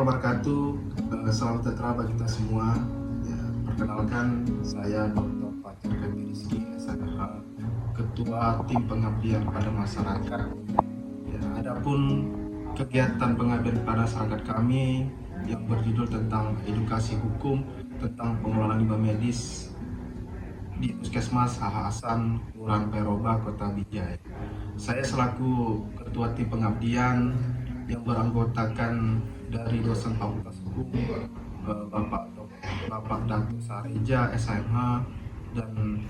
wabarakatuh. Salam sejahtera bagi kita semua. Ya, perkenalkan saya Dr. Fajar Rizky SMH, Ketua Tim Pengabdian pada Masyarakat. Ya, adapun kegiatan pengabdian pada masyarakat kami yang berjudul tentang edukasi hukum tentang pengelolaan limbah medis di Puskesmas H.H. Hasan, Kelurahan Peroba, Kota Binjai. Saya selaku Ketua Tim Pengabdian yang beranggotakan dari dosen Fakultas Hukum Bapak Dr. Sareja SMH, dan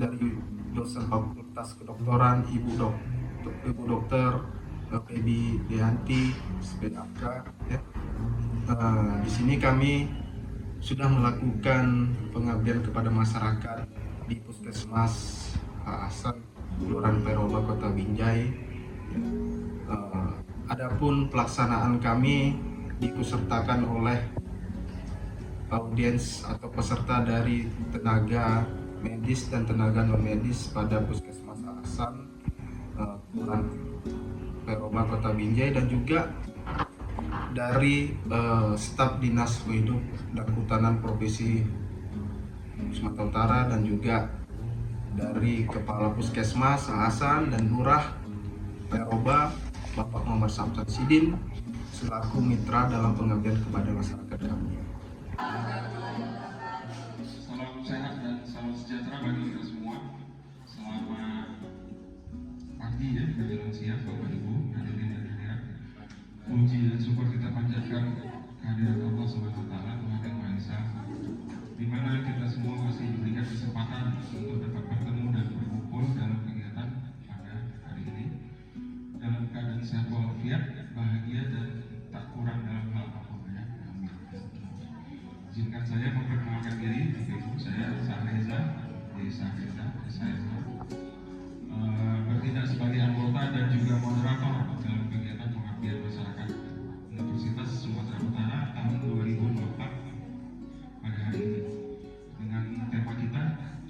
dari dosen Fakultas Kedokteran Ibu Dokter Baby Deanti SPAK. Ya. Di sini kami sudah melakukan pengabdian kepada masyarakat di Puskesmas Hasan, Kelurahan Peroba, Kota Binjai. Adapun pelaksanaan kami diikutsertakan oleh audiens atau peserta dari tenaga medis dan tenaga non medis pada Puskesmas Hasan, Kelurahan Peroba, Kota Binjai, dan juga dari staf Dinas Hidup dan Kehutanan Provinsi Sumatera Utara, dan juga dari Kepala Puskesmas Hasan dan Lurah Peroba Bapak Muhammad Samsan Sidin selaku mitra dalam pengabdian kepada masyarakat kami. Salam sehat dan salam sejahtera bagi kita semua. Selamat pagi ya, menjelang siang Bapak Ibu, hadirin dan hadirat. Puji dan syukur kita panjatkan kehadiran Allah Subhanahu wa taala, Tuhan Yang Maha Esa, di mana kita semua masih diberikan kesempatan untuk dapat bertemu dan berkumpul dalam kegiatan pada hari ini dalam keadaan sehat walafiat, bahagia dan tak kurang dalam hal apapun ya. Amin. Izinkan saya memperkenalkan diri, Ibu saya Sahreza, SHSH, bertindak sebagai anggota dan juga moderator dalam kegiatan pengabdian masyarakat Universitas Sumatera Utara tahun 2024 pada hari ini dengan tema kita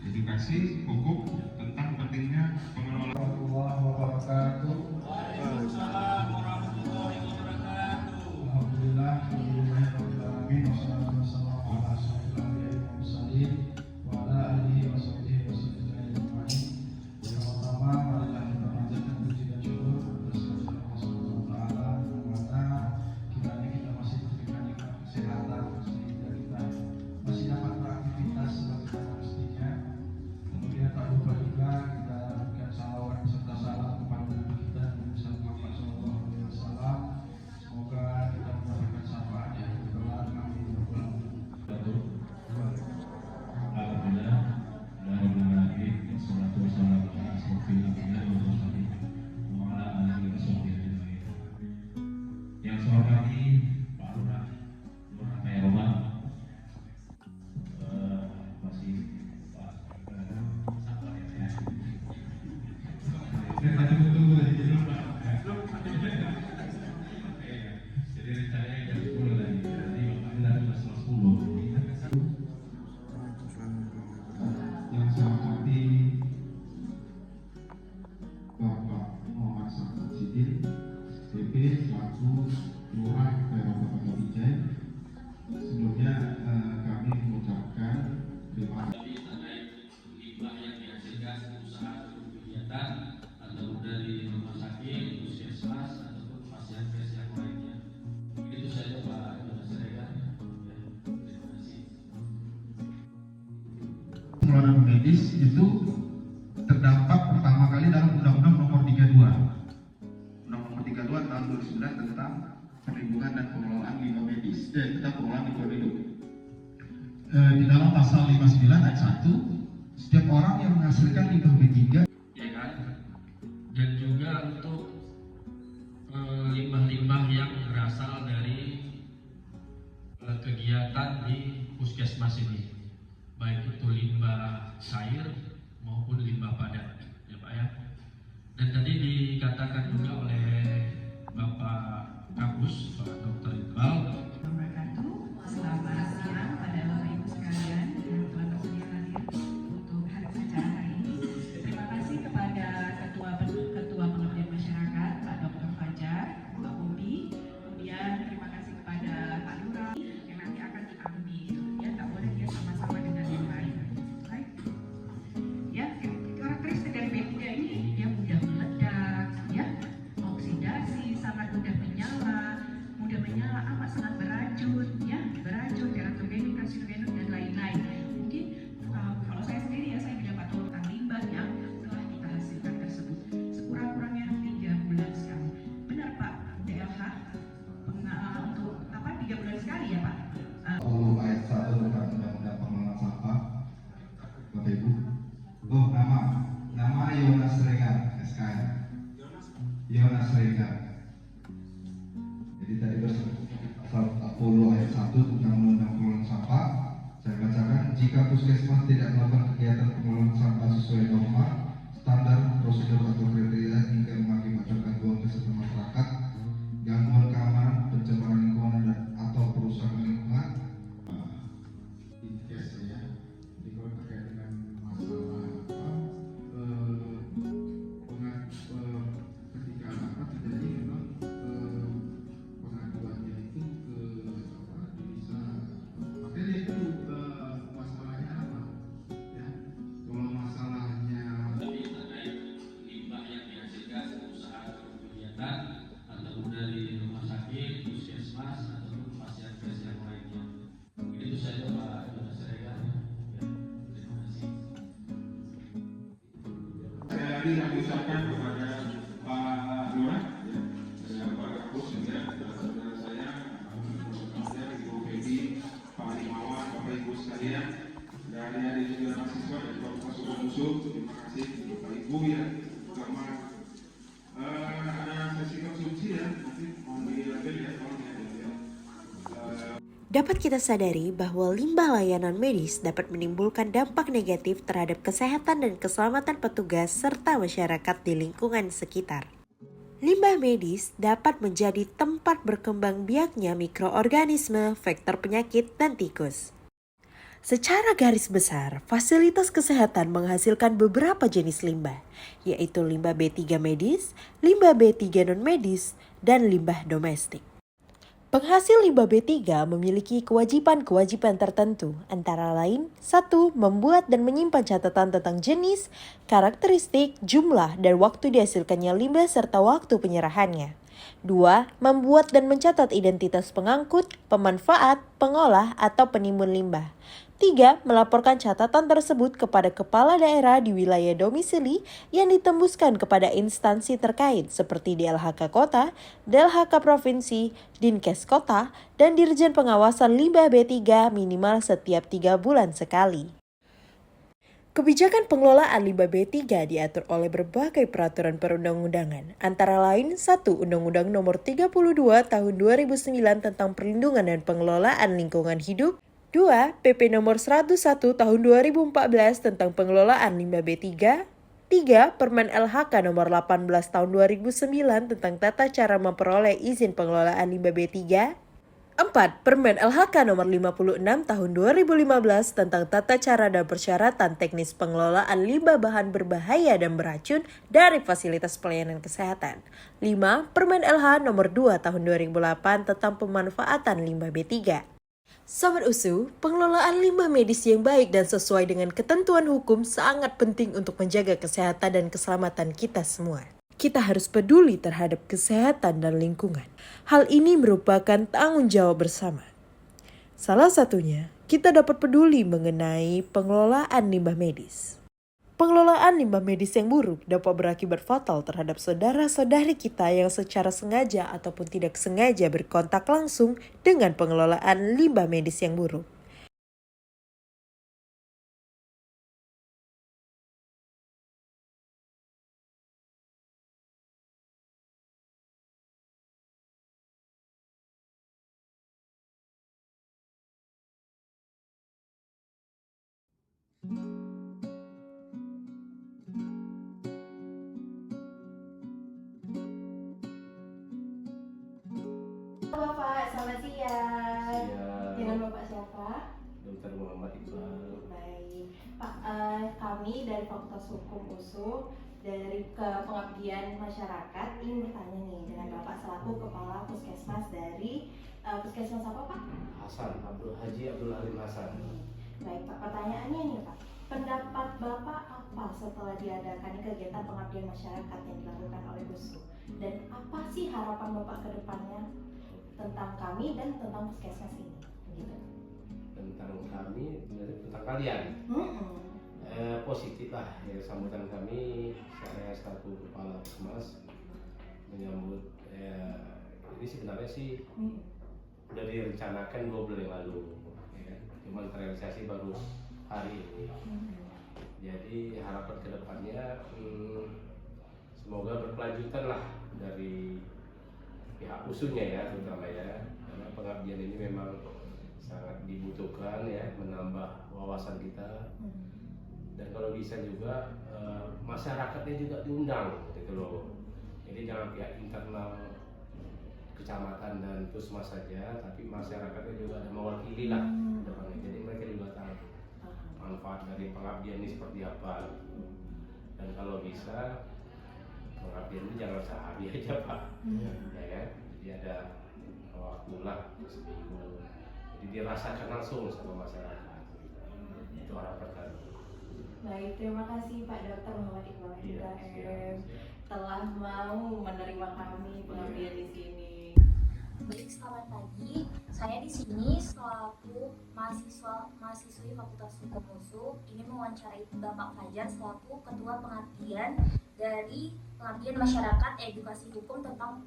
edukasi hukum tentang pentingnya pengelolaan. Warahmatullahi wabarakatuh. Waalaikumsalam warahmatullahi wabarakatuh. Alhamdulillah, alhamdulillahirabbil alamin, wassalatu wassalamu ala asyrofil anbiya'i wal mursalin wa ala alihi wa sahbihi wasallam ajma'in. Yang pertama, marilah kita panjatkan puji dan syukur atas kehadirat Allah Subhanahu wa taala, yang mana kiranya kita masih diberikan nikmat kesehatan sehingga kita masih dapat beraktivitas sebagaimana mestinya. Kemudian tak lupa juga kita berikan salawat serta salam kepada Nabi kita Nabi Muhammad SAW. Semoga kita mendapatkan syafaat yang berkelar. Amin. Alhamdulillah, wassalatu wassalamu ala asyrofil anbiya'i wal mursalin wa ala alihi wa sahbihi ajma'in. Yang saya hormati Pak Lurah Peroba, masih Pak sabar ya. Jadi rencananya jam 10 tadi, nanti Bapak Lurah cuma 10. Yang saya hormati Bapak Muhammad Samsan Sidin, PP selaku Lurah Peroba Kota Binjai. Sebelumnya kami mengucapkan terima kasih. Terkait limbah yang dihasilkan usaha kegiatan atau dari rumah sakit, puskesmas ataupun pasien-pasien lainnya. Itu saja Pak Sareja. Terima kasih. Pengelolaan medis itu terdampak pertama kali dalam Undang-Undang Nomor 32. Undang Nomor 32 tahun 2009 tentang perlindungan dan pengelolaan limbah medis, tentang pengelolaan limbah hidup. Di dalam pasal 59 ayat 1, setiap orang yang menghasilkan limbah B3, Ya kan? Dan juga untuk limbah-limbah yang berasal dari kegiatan di puskesmas ini, baik itu limbah cair maupun limbah padat, ya Pak ya. Dan tadi dikatakan juga oleh Bapak Kapus, Pak Dr. Iqbal. Wabarakatuh. Selamat siang pada Bapak Ibu sekalian yang telah bersedia hadir untuk acara hari ini. Terima kasih kepada Ketua Pengabdian Masyarakat Pak Dr. Fajar, Pak Bobi. Kemudian terima kasih kepada jika puskesmas tidak melakukan kegiatan pengelolaan sampah sesuai norma, standar, prosedur atau kriteria hingga mengakibatkan gangguan kesehatan masyarakat, gangguan keamanan, pencemaran lingkungan dan atau perusakan lingkungan, Dinkes ya. Jadi kalau terkait dengan masalah ketika terjadi memang pengaduannya itu ke bisa makanya itu masalahnya apa ya, kalau masalahnya Tapi terkait limbah yang dihasilkan usaha atau kegiatan atau dari rumah sakit, puskesmas ataupun fasilitas yang lainnya. Itu saja Pak Jonas Siregar. Ya, terima kasih. Saya lagi kami ucapkan kepada Pak Lurah, ya, Pak Kapus juga, saudara saya, kemudian Ibu Feby, Pak Limawan, Bapak Ibu sekalian, dan adik juga mahasiswa dan Bapak Suku Musuh, terima kasih Bapak Ibu ya, terutama ada sesi konsumsi ya, nanti mohon dilabel ya, tolong diambil ya. Dapat kita sadari bahwa limbah layanan medis dapat menimbulkan dampak negatif terhadap kesehatan dan keselamatan petugas serta masyarakat di lingkungan sekitar. Limbah medis dapat menjadi tempat berkembang biaknya mikroorganisme, vektor penyakit, dan tikus. Secara garis besar, fasilitas kesehatan menghasilkan beberapa jenis limbah, yaitu limbah B3 medis, limbah B3 non-medis, dan limbah domestik. Penghasil limbah B3 memiliki kewajiban-kewajiban tertentu, antara lain 1. Membuat dan menyimpan catatan tentang jenis, karakteristik, jumlah, dan waktu dihasilkannya limbah serta waktu penyerahannya. 2. Membuat dan mencatat identitas pengangkut, pemanfaat, pengolah, atau penimbun limbah. 3. Melaporkan catatan tersebut kepada kepala daerah di wilayah domisili yang ditembuskan kepada instansi terkait seperti DLHK Kota, DLHK Provinsi, Dinkes Kota, dan Dirjen Pengawasan Limbah B3 minimal setiap 3 bulan sekali. Kebijakan pengelolaan limbah B3 diatur oleh berbagai peraturan perundang-undangan, antara lain 1. Undang-Undang Nomor 32 Tahun 2009 tentang Perlindungan dan Pengelolaan Lingkungan Hidup, 2. PP Nomor 101 Tahun 2014 tentang Pengelolaan Limbah B3, 3. Permen LHK Nomor 18 Tahun 2009 tentang Tata Cara Memperoleh Izin Pengelolaan Limbah B3, 4. Permen LHK Nomor 56 Tahun 2015 tentang Tata Cara dan Persyaratan Teknis Pengelolaan Limbah Bahan Berbahaya dan Beracun dari Fasilitas Pelayanan Kesehatan, 5. Permen LH Nomor 2 Tahun 2008 tentang Pemanfaatan Limbah B3. Sobat USU, pengelolaan limbah medis yang baik dan sesuai dengan ketentuan hukum sangat penting untuk menjaga kesehatan dan keselamatan kita semua. Kita harus peduli terhadap kesehatan dan lingkungan. Hal ini merupakan tanggung jawab bersama. Salah satunya, kita dapat peduli mengenai pengelolaan limbah medis. Pengelolaan limbah medis yang buruk dapat berakibat fatal terhadap saudara-saudari kita yang secara sengaja ataupun tidak sengaja berkontak langsung dengan pengelolaan limbah medis yang buruk. Bapak, selamat siang. Dengan Bapak siapa? Dr. Muhammad Iqbal. Baik, Pak. Kami dari Fakultas Hukum USU dari Pengabdian Masyarakat ingin bertanya nih dengan Bapak selaku Kepala Puskesmas dari Puskesmas apa Pak? Haji Abdul Halim Hasan. Baik Pak, pertanyaannya nih Pak. Pendapat Bapak apa setelah diadakannya kegiatan pengabdian masyarakat yang dilakukan oleh USU? Dan apa sih harapan Bapak ke depannya tentang kami dan tentang puskesmas ini? Gitu. Tentang kami, tentang kalian. Positif lah ya, sambutan kami. Saya selaku kepala puskesmas menyambut ini sebenarnya sih udah direncanakan 2 bulan yang lalu ya, cuman terrealisasi baru hari ini. Jadi harapan kedepannya semoga berkelanjutan lah dari pihak usunya ya, terutama ya, karena pengabdian ini memang sangat dibutuhkan ya, menambah wawasan kita. Dan kalau bisa juga masyarakatnya juga diundang gitu loh. Jadi jangan pihak internal kecamatan dan puskesmas saja, tapi masyarakatnya juga ada mewakili lah depannya. Jadi mereka juga tahu manfaat dari pengabdian ini seperti apa. Dan kalau bisa pengabdian ini jangan sehari aja Pak, ya kan? Jadi ada waktu lah seminggu. Jadi dirasakan langsung sama masyarakat. Itu harapan kami. Baik, terima kasih Pak Dr. Muhammad Iqbal Iya, Ibrahim telah mau menerima kami pengabdian di sini. Baik, selamat pagi. Saya di sini selaku mahasiswi Fakultas Hukum UNSU ini mewawancarai Bapak Fajar selaku Ketua Pengabdian dari Pengabdian Masyarakat Edukasi Hukum tentang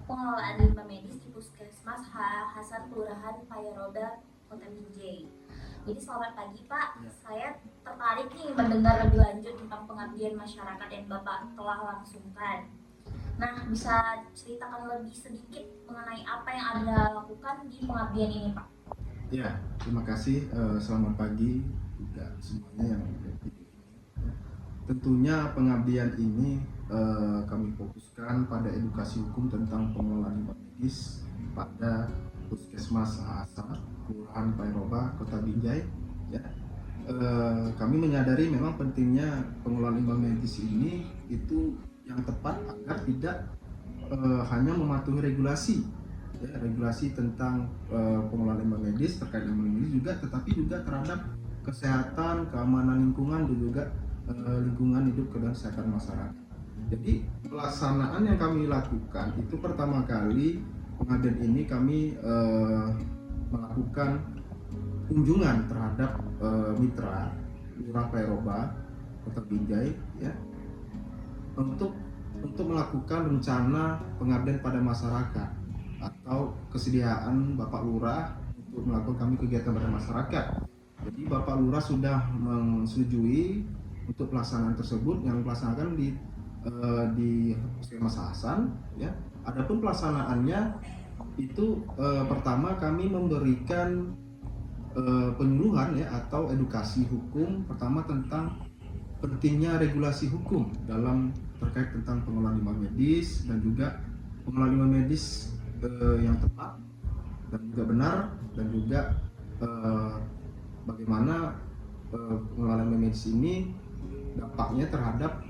pengelolaan limbah medis di Puskesmas Hasan Kelurahan Payaroba, Kota Binjai. Jadi selamat pagi Pak, saya tertarik nih mendengar lebih lanjut tentang pengabdian masyarakat yang Bapak telah langsungkan. Nah, bisa ceritakan lebih sedikit mengenai apa yang Anda lakukan di pengabdian ini, Pak? Ya, terima kasih. Selamat pagi juga semuanya yang ada di sini. Tentunya pengabdian ini kami fokuskan pada edukasi hukum tentang pengelolaan limbah medis pada Puskesmas Hasan, Kelurahan Payaroba, Kota Binjai. Ya, kami menyadari memang pentingnya pengelolaan limbah medis ini itu yang tepat agar tidak hanya mematuhi regulasi, ya, regulasi tentang pengelolaan limbah medis terkait limbah medis juga, tetapi juga terhadap kesehatan, keamanan lingkungan dan juga lingkungan hidup dan kesehatan masyarakat. Jadi pelaksanaan yang kami lakukan itu pertama kali pengabdian ini kami melakukan kunjungan terhadap mitra Lurah Payaroba, Kota Binjai, ya, untuk melakukan rencana pengabdian pada masyarakat atau kesediaan Bapak Lurah untuk melakukan kami kegiatan pada masyarakat. Jadi Bapak Lurah sudah menyetujui untuk pelaksanaan tersebut yang dilaksanakan di Puskesmas Hasan, ya. Adapun pelaksanaannya itu pertama kami memberikan penyuluhan ya atau edukasi hukum pertama tentang pentingnya regulasi hukum dalam terkait tentang pengelolaan limbah medis dan juga pengelolaan limbah medis yang tepat dan juga benar, dan juga bagaimana pengelolaan limbah medis ini dampaknya terhadap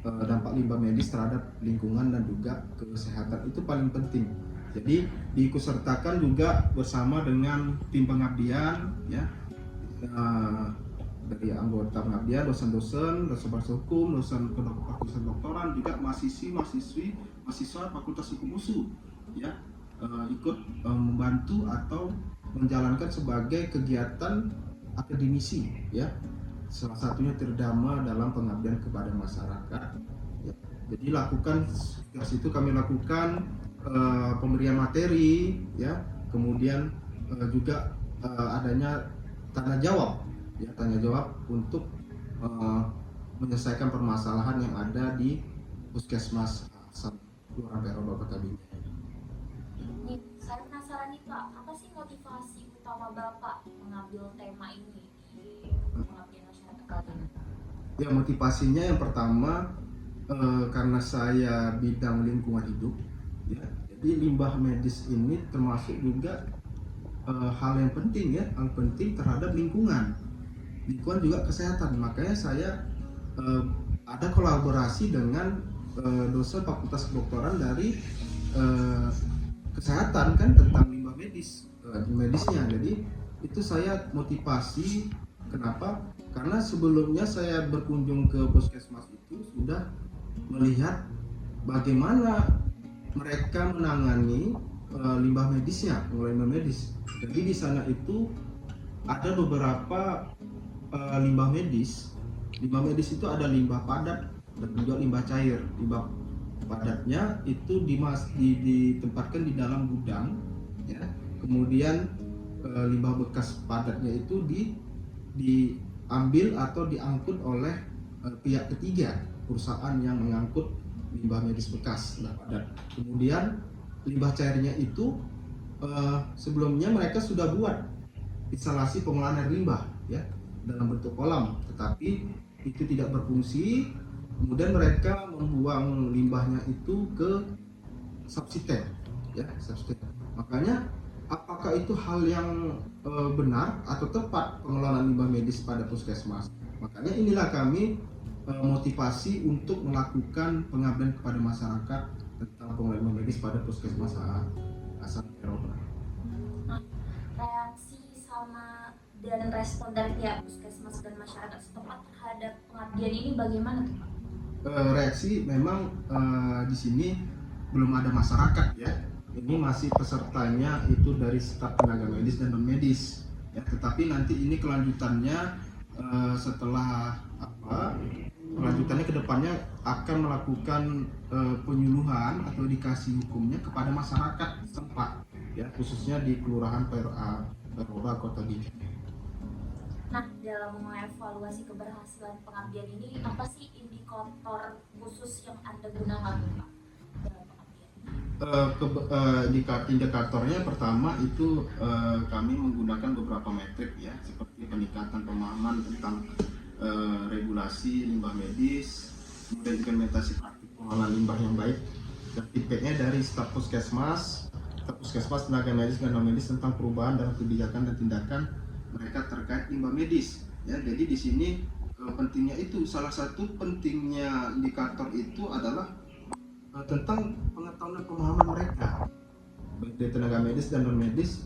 dampak limbah medis terhadap lingkungan dan juga kesehatan itu paling penting. Jadi diikutsertakan juga bersama dengan tim pengabdian, ya, dari anggota pengabdian, dosen-dosen, dosen hukum, dosen kedokteran, juga mahasiswa Fakultas Hukum UNSU, ya, ikut membantu atau menjalankan sebagai kegiatan akademisi, ya. Salah satunya terdama dalam pengabdian kepada masyarakat. Ya. Jadi dari situ kami lakukan pemberian materi, ya, kemudian juga adanya tanya jawab untuk menyelesaikan permasalahan yang ada di Puskesmas Hasan, Kelurahan Payaroba, Kota Binjai. Nih, saya penasaran nih Pak, apa sih motivasi utama Bapak mengambil tema ini di pengabdian masyarakat kalian? Ya, motivasinya yang pertama karena saya bidang lingkungan hidup, ya, jadi limbah medis ini termasuk juga hal yang penting, ya, hal penting terhadap lingkungan juga kesehatan. Makanya saya ada kolaborasi dengan dosen Fakultas Kedokteran dari kesehatan kan tentang limbah medisnya. Jadi itu saya motivasi. Kenapa? Karena sebelumnya saya berkunjung ke puskesmas itu sudah melihat bagaimana mereka menangani limbah medisnya, limbah medis. Jadi di sana itu ada beberapa limbah medis. Limbah medis itu ada limbah padat dan juga limbah cair. Limbah padatnya itu ditempatkan di dalam gudang, ya. Kemudian limbah bekas padatnya itu diambil atau diangkut oleh pihak ketiga, perusahaan yang mengangkut limbah medis bekas padat. Kemudian limbah cairnya itu sebelumnya mereka sudah buat instalasi pengolahan air limbah ya dalam bentuk kolam, tetapi itu tidak berfungsi. Kemudian mereka membuang limbahnya itu ke subsisten ya, subsisten. Makanya apakah itu hal yang benar atau tepat pengelolaan limbah medis pada puskesmas? Makanya inilah kami motivasi untuk melakukan pengabdian kepada masyarakat tentang pengelolaan limbah medis pada puskesmas Hasan Eropa. Reaksi sama dan respon dari pihak puskesmas dan masyarakat setempat terhadap pengabdian ini bagaimana tuh Pak? Reaksi memang di sini belum ada masyarakat ya. Ini masih pesertanya itu dari staf tenaga medis dan non medis ya. Tetapi nanti ini kelanjutannya setelah kelanjutannya kedepannya akan melakukan penyuluhan atau edukasi hukumnya kepada masyarakat setempat ya, khususnya di Kelurahan Perora Kota Binjai. Nah, dalam mengevaluasi keberhasilan pengabdian ini, apa sih indikator khusus yang Anda gunakan Pak dalam pengabdian? Indikatornya pertama itu kami menggunakan beberapa metrik ya, seperti peningkatan pemahaman tentang regulasi limbah medis, kemudian implementasi praktik pengolahan limbah yang baik, dan feedbacknya dari staf puskesmas, tenaga medis dan non medis tentang perubahan dalam kebijakan dan tindakan mereka terkait limbah medis ya. Jadi di sini pentingnya itu, salah satu pentingnya indikator itu adalah tentang pengetahuan dan pemahaman mereka baik dari tenaga medis dan non medis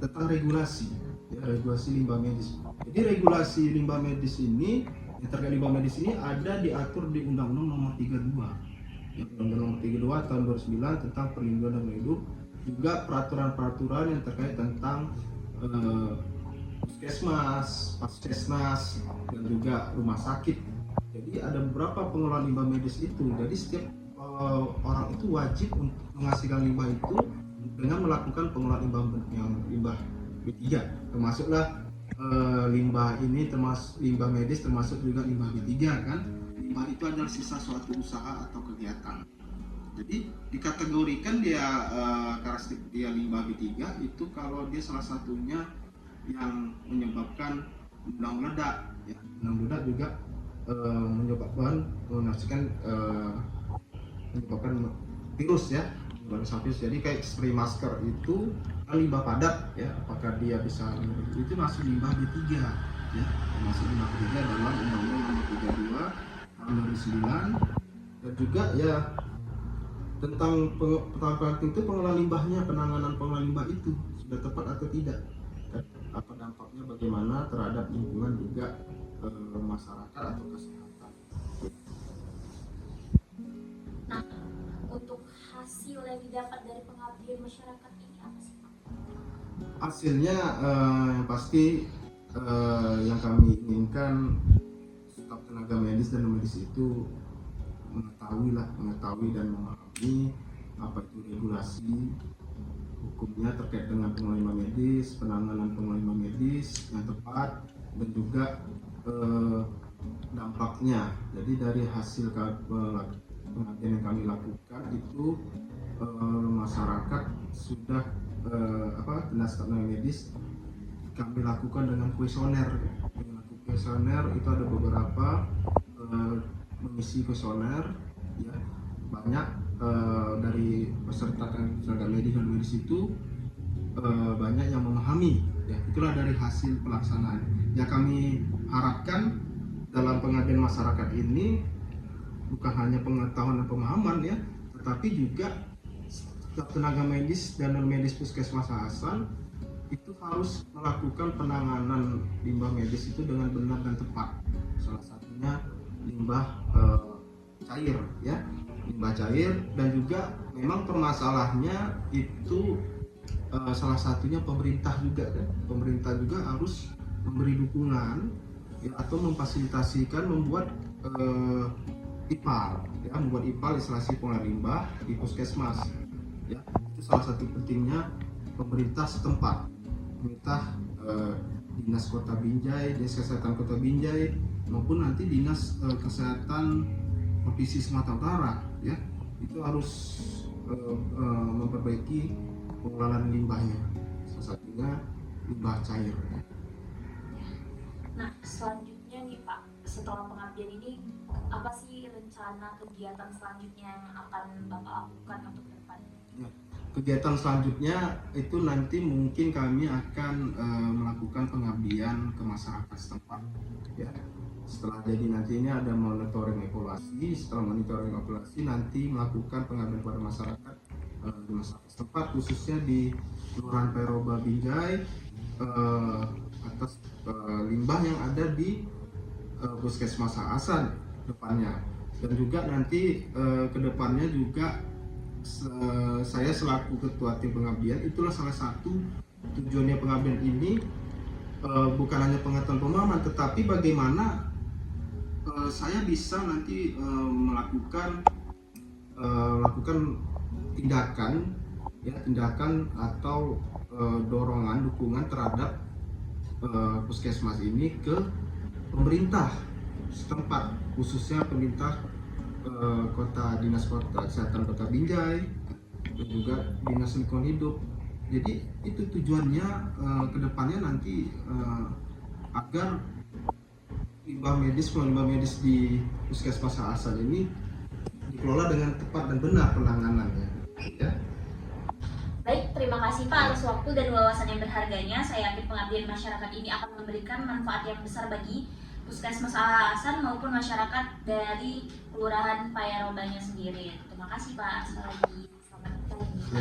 tentang regulasi ya, regulasi limbah medis. Jadi regulasi limbah medis ini yang terkait limbah medis ini ada diatur di Undang-Undang Nomor 32 ya, Undang-Undang Nomor 32 tahun 2009 tentang perlindungan dan hidup, juga peraturan-peraturan yang terkait tentang puskesmas, paskesmas, dan juga rumah sakit. Jadi ada beberapa pengelolaan limbah medis itu. Jadi setiap orang itu wajib untuk menghasilkan limbah itu dengan melakukan pengelolaan limbah B3. Termasuklah limbah ini, termasuk limbah medis, termasuk juga limbah B3 kan. Limbah itu adalah sisa suatu usaha atau kegiatan. Jadi dikategorikan dia karakteristik dia limbah B3 itu kalau dia salah satunya yang menyebabkan undang meledak ya. Undang meledak juga menyebabkan virus ya, menyebabkan virus. Jadi kayak spray masker itu limbah padat ya, apakah dia bisa itu masuk limbah B3 ya, masuk limbah B3 dalam Undang-Undang Nomor 32 tahun 2009. Dan juga ya tentang penting itu pengelolaan limbahnya, penanganan pengelolaan limbah itu sudah tepat atau tidak, apa dampaknya bagaimana terhadap lingkungan juga masyarakat atau kesehatan. Nah, untuk hasil yang didapat dari pengabdian masyarakat ini apa sih Pak? Hasilnya yang pasti yang kami inginkan staf tenaga medis dan non medis itu mengetahui dan memahami apa itu regulasi hukumnya terkait dengan pengelolaan limbah medis, penanganan pengelolaan limbah medis yang tepat, dan juga dampaknya. Jadi dari hasil pengabdian yang kami lakukan itu masyarakat sudah dinas tenaga medis kami lakukan dengan kuesioner. Itu ada beberapa mengisi kuesioner ya, banyak dari peserta tenaga medis dan medis itu banyak yang memahami ya. Itulah dari hasil pelaksanaan yang kami harapkan dalam pengabdian masyarakat ini, bukan hanya pengetahuan dan pemahaman ya, tetapi juga tenaga medis dan non medis puskesmas Hasan itu harus melakukan penanganan limbah medis itu dengan benar dan tepat. Salah satunya limbah cair ya, limbah cair. Dan juga memang permasalahannya itu salah satunya pemerintah juga kan. Pemerintah juga harus memberi dukungan ya, atau memfasilitasikan membuat IPAL ya, membuat IPAL instalasi pengolahan limbah di puskesmas ya. Itu salah satu pentingnya pemerintah setempat, pemerintah Dinas Kota Binjai, Dinas Kesehatan Kota Binjai, maupun nanti Dinas Kesehatan Provinsi Sumatera Utara ya, itu harus memperbaiki pengelolaan limbahnya, salah satunya limbah cair. Nah, selanjutnya nih Pak, setelah pengabdian ini apa sih rencana kegiatan selanjutnya yang akan Bapak lakukan untuk ke depan? Kegiatan selanjutnya itu nanti mungkin kami akan melakukan pengabdian ke masyarakat setempat. Ya. Setelah jadi nanti ini ada monitoring evaluasi. Setelah monitoring evaluasi nanti melakukan pengabdian kepada masyarakat di masyarakat setempat, khususnya di Kelurahan Peroba Binjai atas limbah yang ada di Puskesmas Haasan depannya. Dan juga nanti ke depannya juga saya selaku ketua tim pengabdian, itulah salah satu tujuannya pengabdian ini, bukan hanya pengetahuan pemahaman, tetapi bagaimana saya bisa nanti melakukan tindakan atau dorongan dukungan terhadap puskesmas ini ke pemerintah setempat, khususnya pemerintah Dinas Kota Kesehatan Kota Binjai dan juga Dinas Lingkungan Hidup. Jadi itu tujuannya ke depannya nanti agar limbah medis di Puskesmas Haasan ini dikelola dengan tepat dan benar penanganannya. Ya. Baik, terima kasih Pak atas waktu dan wawasan yang berharganya. Saya yakin pengabdian masyarakat ini akan memberikan manfaat yang besar bagi Puskesmas Haasan maupun masyarakat dari Kelurahan Payarobanya sendiri. Terima kasih Pak. Selamat pagi. Ya,